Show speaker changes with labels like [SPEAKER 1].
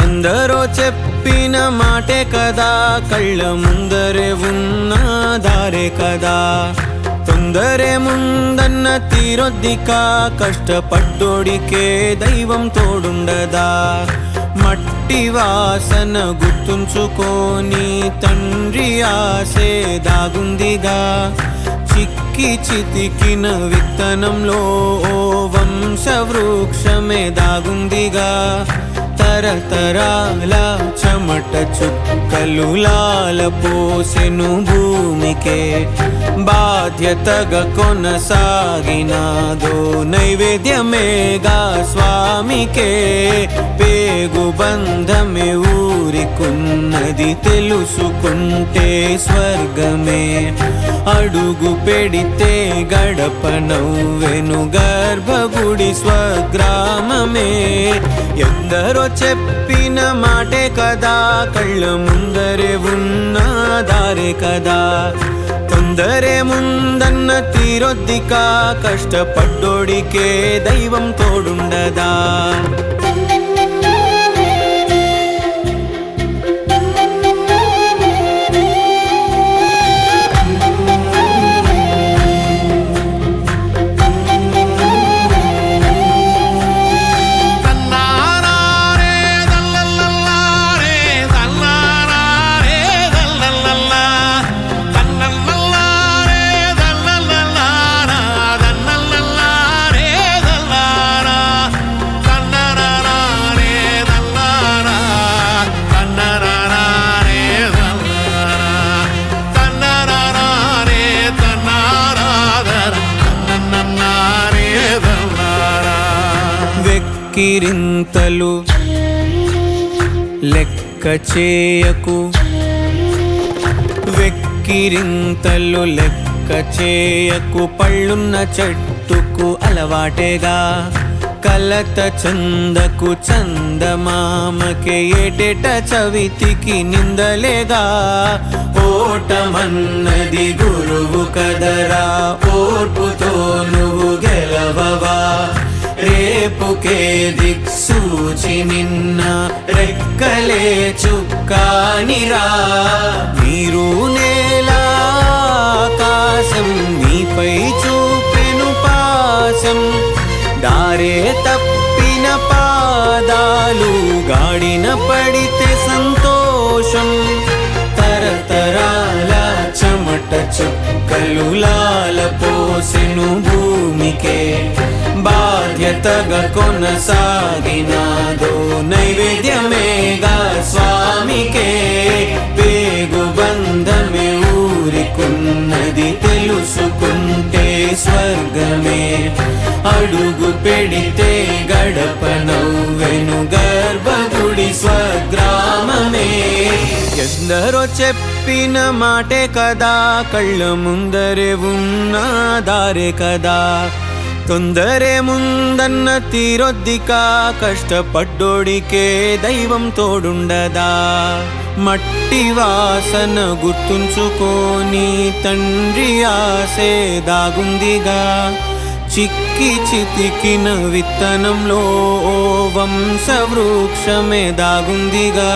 [SPEAKER 1] ఎందరో చెప్పిన మాటే కదా, కళ్ళ ముందరే ఉన్న దారే కదా. తొందరే ముందన్న తీరొద్దికా, కష్టపడ్డోడికే దైవం తోడుండదా. మట్టి వాసన గుర్తుంచుకొని తండ్రి ఆసే దాగుందిగా. చిక్కి చితికిన విత్తనంలో ఓ వంశవృక్షమే దాగుందిగా. తరతరాల చెమట చుక్కలు లాల పోసెను భూమికే. బాధ్యతగా కొనసాగినాదో నైవేద్యమేగా స్వామికే. పేగు బంధమే ఊరికున్నది తెలుసుకుంటే స్వర్గమే. అడుగు పెడితే గడప నవ్వెను గర్భగుడి స్వగ్రామమే. ఎందరో చెప్పిన మాటే కదా, కళ్ళ ముందరే ఉన్న దారే కదా. తొందరే ముందన్న తీరొద్దికా, కష్టపడ్డోడికే దైవం తోడుండదా. వెక్కిరింతలు లెక్క చేయకు, వెక్కిరింతలు లెక్క చేయకు. పళ్ళున్న చెట్టుకు అలవాటేగా, కలత చందకు చందమామకే. ఏటేట చవితికి నిందలేగా. ఓటమన్నది గురువు కదరా, ఓర్పుతో నువ్వు గెలవవా. రేపుకే దిక్సూచి నిన్న రెక్కలే చుక్కానిరా. నీరు నేల ఆకాశం నీపై చూపెను పాశం. దారే తప్పిన పాదాలు గాడిన పడితే సంతోషం. తరతరాల చెమట చుక్కలు లాల పోసెను భూమికే. బాధ్యతగా కొనసాగినాదో నైవేద్యమేగా స్వామికే. పేగు బంధమే ఊరికున్నది తెలుసుకుంటే స్వర్గమే. అడుగు పెడితే గడప నవ్వెను గర్భగుడి స్వగ్రామమే. ఎందరో చెప్పిన మాటే కదా, కళ్ళ ముందరే ఉన్న దారే కదా. తొందరే ముందన్న తీరొద్దికా, కష్టపడ్డోడికే దైవం తోడుండదా. మట్టి వాసన గుర్తుంచుకొని తండ్రి ఆసే దాగుందిగా. చిక్కి చితికిన విత్తనంలో ఓ వంశవృక్షమే దాగుందిగా.